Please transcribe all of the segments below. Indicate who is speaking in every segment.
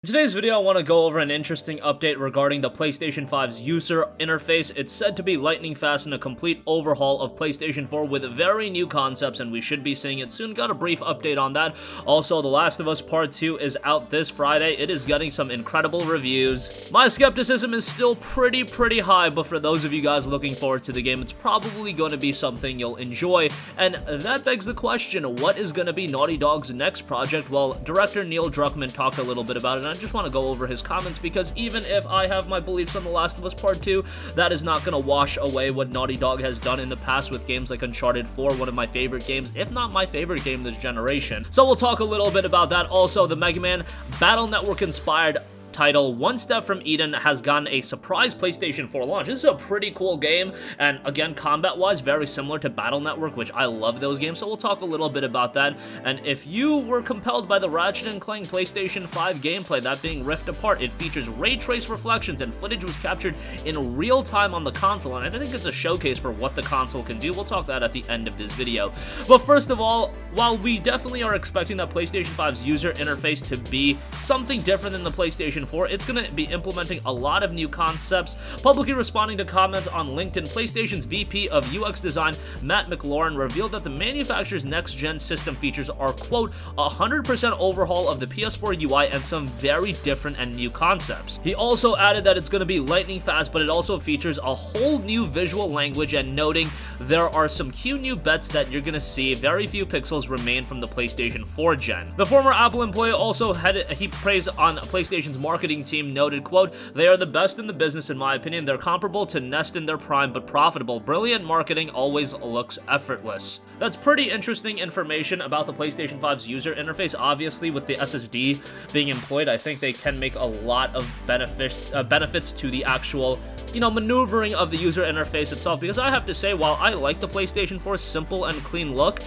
Speaker 1: In today's video, I want to go over an interesting update regarding the PlayStation 5's user interface. It's said to be lightning fast and a complete overhaul of PlayStation 4 with very new concepts, and we should be seeing it soon. Got a brief update on that. Also, The Last of Us Part 2 is out this Friday. It is getting some incredible reviews. My skepticism is still pretty high, but for those of you guys looking forward to the game, it's probably going to be something you'll enjoy. And that begs the question, what is going to be Naughty Dog's next project? Well, director Neil Druckmann talked a little bit about it, I just want to go over his comments because even if I have my beliefs on The Last of Us Part 2, that is not going to wash away what Naughty Dog has done in the past with games like Uncharted 4, one of my favorite games, if not my favorite game this generation. So we'll talk a little bit about that. Also, the Mega Man Battle Network inspired title One Step from Eden has gotten a surprise PlayStation 4 launch. This is a pretty cool game, and again, combat-wise, very similar to Battle Network, which I love those games, so we'll talk a little bit about that. And if you were compelled by the Ratchet Clank PlayStation 5 gameplay, that being Rift Apart, it features ray trace reflections, and footage was captured in real time on the console, and I think it's a showcase for what the console can do. We'll talk that at the end of this video. But first of all, while we definitely are expecting that PlayStation 5's user interface to be something different than the PlayStation 4, it's going to be implementing a lot of new concepts. Publicly responding to comments on LinkedIn, PlayStation's VP of UX design, Matt McLaurin, revealed that the manufacturer's next-gen system features are, quote, 100% overhaul of the PS4 UI and some very different and new concepts. He also added that it's going to be lightning fast, but it also features a whole new visual language, and noting there are some cute new bets that you're going to see. Very few pixels remain from the PlayStation 4 gen. The former Apple employee also he praised on PlayStation's marketing team, noted, quote, "They are the best in the business in my opinion. They're comparable to Nest in their prime, but profitable. Brilliant marketing always looks effortless." That's pretty interesting information about the PlayStation 5's user interface. Obviously, with the SSD being employed, I think they can make a lot of benefits to the actual, maneuvering of the user interface itself, because I have to say, while I like the PlayStation 4's simple and clean look,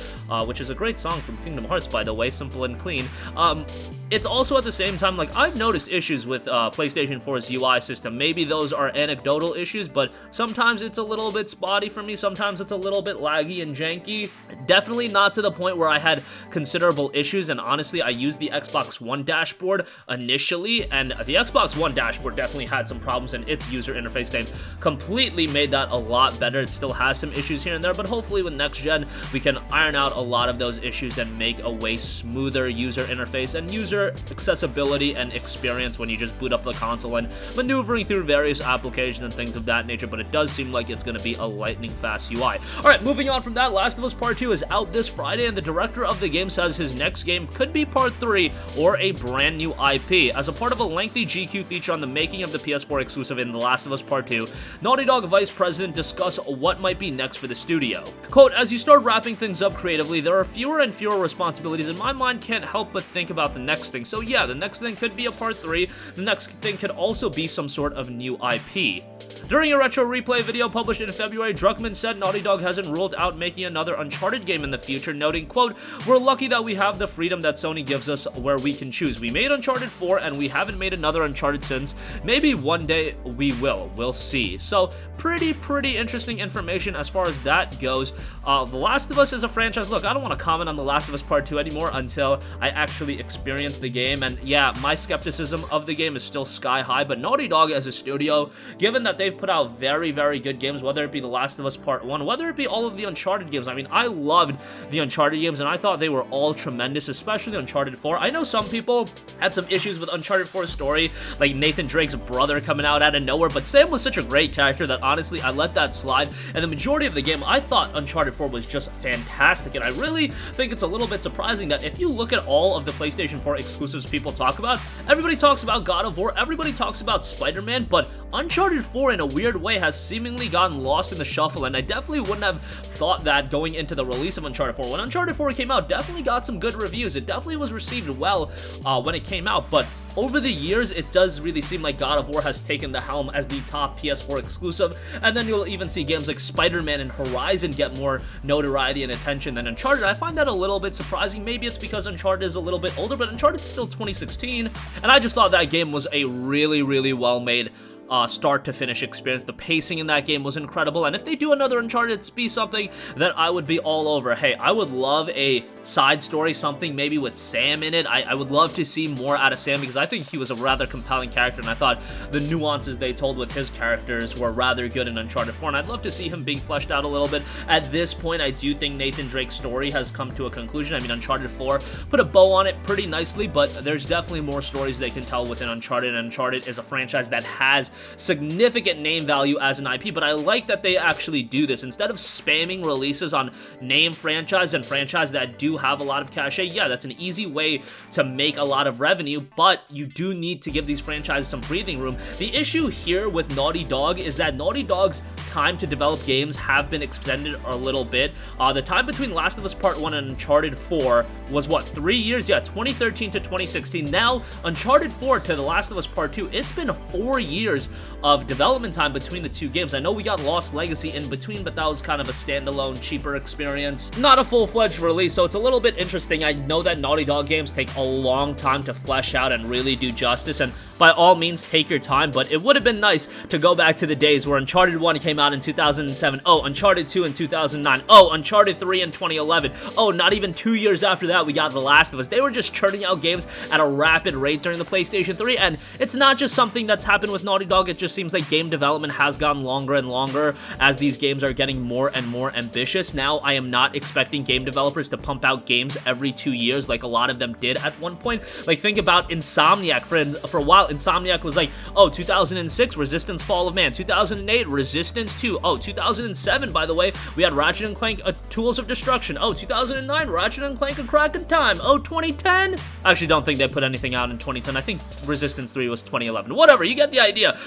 Speaker 1: which is a great song from Kingdom Hearts, by the way, Simple and Clean, it's also at the same time, like, I've noticed issues with PlayStation 4's UI system. Maybe those are anecdotal issues, but sometimes it's a little bit spotty for me, sometimes it's a little bit laggy and janky. Definitely not to the point where I had considerable issues, and honestly, I used the Xbox One dashboard initially, and the Xbox One dashboard definitely had some problems in its user interface. They've completely made that a lot better. It still has some issues here and there, but hopefully with next gen, we can iron out a lot of those issues and make a way smoother user interface and user accessibility and experience when you just boot up the console and maneuvering through various applications and things of that nature. But it does seem like it's going to be a lightning fast UI. Alright, moving on from that, Last of Us Part 2 is out this Friday, and the director of the game says his next game could be Part 3 or a brand new IP. As a part of a lengthy GQ feature on the making of the PS4 exclusive in The Last of Us Part 2, Naughty Dog Vice President discussed what might be next for the studio. Quote, "As you start wrapping things up creatively, there are fewer and fewer responsibilities, and my mind can't help but think about the next thing. So yeah, the next thing could be a Part 3, the next thing could also be some sort of new IP." During a retro replay video published in February, Druckmann said Naughty Dog hasn't ruled out making another Uncharted game in the future, noting, quote, "We're lucky that we have the freedom that Sony gives us where we can choose. We made Uncharted 4 and we haven't made another Uncharted since. Maybe one day we will. We'll see." So pretty interesting information as far as that goes. The Last of Us is a franchise. Look, I don't want to comment on The Last of Us Part 2 anymore until I actually experience the game, and yeah, my skepticism of the game is still sky high, but Naughty Dog as a studio, given that they've put out very good games, whether it be The Last of Us Part 1, whether it be all of the Uncharted games. I mean, I loved the Uncharted games, and I thought they were all tremendous, especially Uncharted 4. I know some people had some issues with Uncharted 4's story, like Nathan Drake's brother coming out of nowhere, but Sam was such a great character that honestly, I let that slide, and the majority of the game, I thought Uncharted 4 was just fantastic, and I really think it's a little bit surprising that if you look at all of the PlayStation 4 exclusives people talk about, everybody talks about God of War, everybody talks about Spider-Man, but Uncharted 4 in a weird way has seemingly gotten lost in the shuffle, and I definitely wouldn't have thought that going into the release of Uncharted 4. When Uncharted 4 came out, definitely got some good reviews. It definitely was received well when it came out, but over the years, it does really seem like God of War has taken the helm as the top PS4 exclusive, and then you'll even see games like Spider-Man and Horizon get more notoriety and attention than Uncharted. I find that a little bit surprising. Maybe it's because Uncharted is a little bit older, but Uncharted is still 2016, and I just thought that game was a really well-made start to finish experience. The pacing in that game was incredible, and if they do another Uncharted, it's be something that I would be all over. Hey, I would love a side story, something maybe with Sam in it. I would love to see more out of Sam because I think he was a rather compelling character, and I thought the nuances they told with his characters were rather good in Uncharted 4, and I'd love to see him being fleshed out a little bit. At this point, I do think Nathan Drake's story has come to a conclusion. I mean, Uncharted 4 put a bow on it pretty nicely, but there's definitely more stories they can tell within Uncharted, and Uncharted is a franchise that has significant name value as an IP, but I like that they actually do this. Instead of spamming releases on name franchise and franchise that do have a lot of cachet, yeah, that's an easy way to make a lot of revenue, but you do need to give these franchises some breathing room. The issue here with Naughty Dog is that Naughty Dog's time to develop games have been extended a little bit. The time between Last of Us Part 1 and Uncharted 4 was, what, 3 years? Yeah, 2013 to 2016. Now, Uncharted 4 to The Last of Us Part 2, it's been 4 years of development time between the two games. I know we got Lost Legacy in between, but that was kind of a standalone, cheaper experience. Not a full-fledged release, so it's a little bit interesting. I know that Naughty Dog games take a long time to flesh out and really do justice, and by all means, take your time, but it would have been nice to go back to the days where Uncharted 1 came out in 2007, oh, Uncharted 2 in 2009, oh, Uncharted 3 in 2011, oh, not even 2 years after that, we got The Last of Us. They were just churning out games at a rapid rate during the PlayStation 3, and it's not just something that's happened with Naughty Dog, it just seems like game development has gotten longer and longer as these games are getting more and more ambitious. Now, I am not expecting game developers to pump out games every 2 years like a lot of them did at one point. Like, think about Insomniac. For a while, Insomniac was like, oh, 2006, Resistance Fall of Man. 2008, Resistance 2. Oh, 2007, by the way, we had Ratchet & Clank, Tools of Destruction. Oh, 2009, Ratchet & Clank, A Crack in Time. Oh, 2010? I actually don't think they put anything out in 2010. I think Resistance 3 was 2011. Whatever, you get the idea.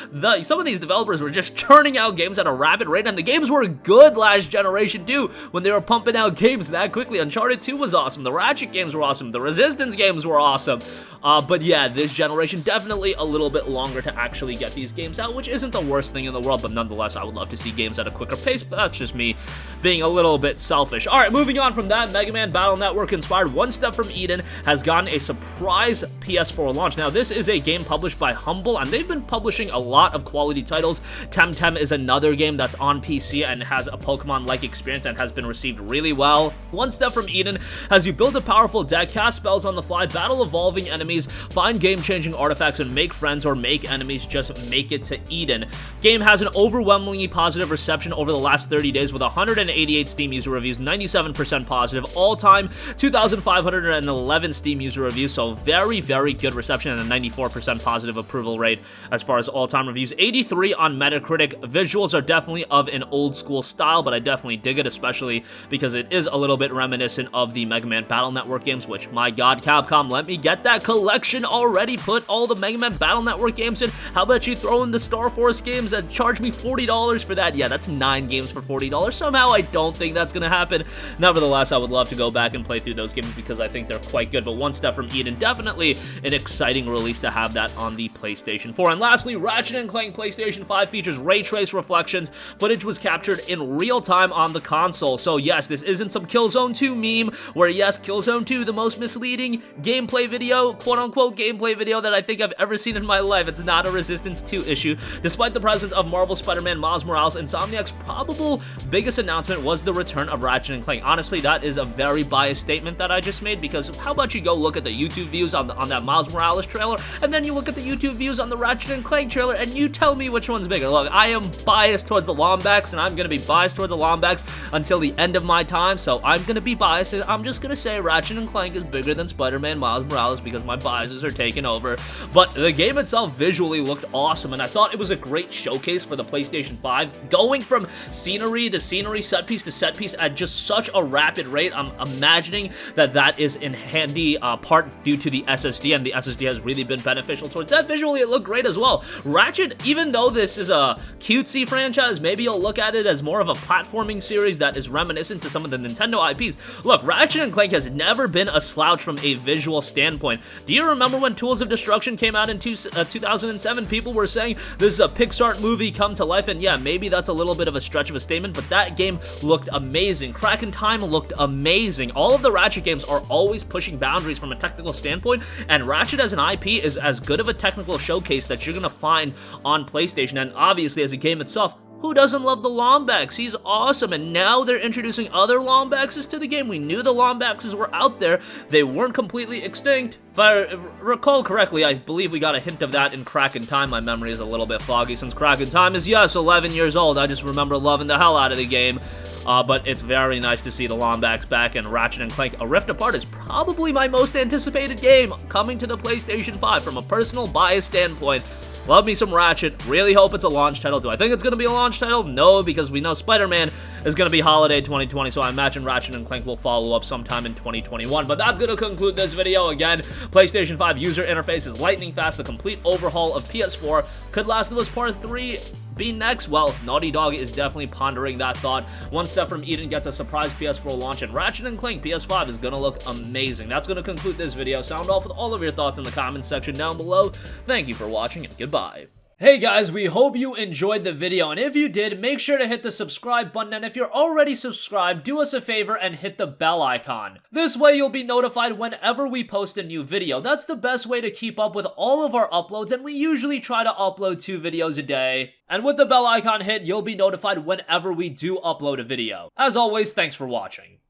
Speaker 1: Some of these developers were just churning out games at a rapid rate, and the games were good last generation too, when they were pumping out games that quickly. Uncharted 2 was awesome. The Ratchet games were awesome. The Resistance games were awesome. But yeah, this generation definitely a little bit longer to actually get these games out, which isn't the worst thing in the world, but nonetheless, I would love to see games at a quicker pace, but that's just me being a little bit selfish. Alright, moving on from that, Mega Man Battle Network inspired One Step from Eden has gotten a surprise PS4 launch. Now, this is a game published by Humble, and they've been publishing a lot of quality titles. Temtem is another game that's on PC and has a Pokemon-like experience and has been received really well. One Step from Eden has you build a powerful deck, cast spells on the fly, battle evolving enemies, find game-changing artifacts, and make friends or make enemies. Just make it to Eden. Game has an overwhelmingly positive reception over the last 30 days with 188 Steam user reviews, 97% positive, all-time 2,511 Steam user reviews, so very, very good reception and a 94% positive approval rate as far as all-time reviews. 83 on Metacritic. Visuals are definitely of an old-school style, but I definitely dig it, especially because it is a little bit reminiscent of the Mega Man Battle Network games, which, my god, Capcom, let me get that collection already. Put all the Mega Man Battle Network games in. How about you throw in the Star Force games and charge me $40 for that? Yeah, that's 9 games for $40. Somehow, I don't think that's gonna happen. Nevertheless, I would love to go back and play through those games because I think they're quite good, but One Step from Eden, definitely an exciting release to have that on the PlayStation 4. And lastly, Ratchet & Clank PlayStation 5 features ray trace reflections. Footage was captured in real time on the console. So yes, this isn't some Killzone 2 meme where, yes, Killzone 2, the most misleading gameplay video, quote-unquote gameplay video that I think I've ever seen in my life. It's not a Resistance 2 issue. Despite the presence of Marvel Spider-Man Miles Morales, Insomniac's probable biggest announcement was the return of Ratchet & Clank. Honestly, that is a very biased statement that I just made, because how about you go look at the YouTube views on that Miles Morales trailer, and then you look at the YouTube views on the Ratchet & Clank trailer, and you tell me which one's bigger. Look, I am biased towards the Lombax, and I'm going to be biased towards the Lombax until the end of my time, so I'm going to be biased, and I'm just going to say Ratchet & Clank is bigger than Spider-Man Miles Morales because my biases are taking over. But the game itself visually looked awesome, and I thought it was a great showcase for the PlayStation 5. Going from scenery to scenery, set piece to set piece at just such a rapid rate, I'm imagining that is in handy part due to the SSD, and the SSD has really been beneficial towards that. Visually, it looked great as well. Ratchet, even though this is a cutesy franchise, maybe you'll look at it as more of a platforming series that is reminiscent to some of the Nintendo IPs. Look, Ratchet & Clank has never been a slouch from a visual standpoint. Do you remember when Tools of Destruction came out in 2007, people were saying this is a Pixar movie come to life, and yeah, maybe that's a little bit of a stretch of a statement, but that game looked amazing. Crack in Time looked amazing. All of the Ratchet games are always pushing boundaries from a technical standpoint, and Ratchet as an IP is as good of a technical showcase that you're gonna find on PlayStation, and obviously as a game itself, who doesn't love the Lombax? He's awesome, and now they're introducing other Lombaxes to the game. We knew the Lombaxes were out there. They weren't completely extinct. If I recall correctly, I believe we got a hint of that in Crack in Time. My memory is a little bit foggy since Crack in Time is, yes, 11 years old. I just remember loving the hell out of the game. But it's very nice to see the Lombax back, and Ratchet & Clank A Rift Apart is probably my most anticipated game coming to the PlayStation 5 from a personal bias standpoint. Love me some Ratchet. Really hope it's a launch title. Do I think it's going to be a launch title? No, because we know Spider-Man is going to be holiday 2020, so I imagine Ratchet & Clank will follow up sometime in 2021. But that's going to conclude this video. Again, PlayStation 5 user interface is lightning fast. The complete overhaul of PS4. Could Last of Us Part 3 be next? Well, Naughty Dog is definitely pondering that thought. One Step from Eden gets a surprise PS4 launch, and Ratchet & Clank PS5 is gonna look amazing. That's gonna conclude this video. Sound off with all of your thoughts in the comments section down below. Thank you for watching, and goodbye. Hey guys, we hope you enjoyed the video, and if you did, make sure to hit the subscribe button, and if you're already subscribed, do us a favor and hit the bell icon. This way you'll be notified whenever we post a new video. That's the best way to keep up with all of our uploads, and we usually try to upload 2 videos a day. And with the bell icon hit, you'll be notified whenever we do upload a video. As always, thanks for watching.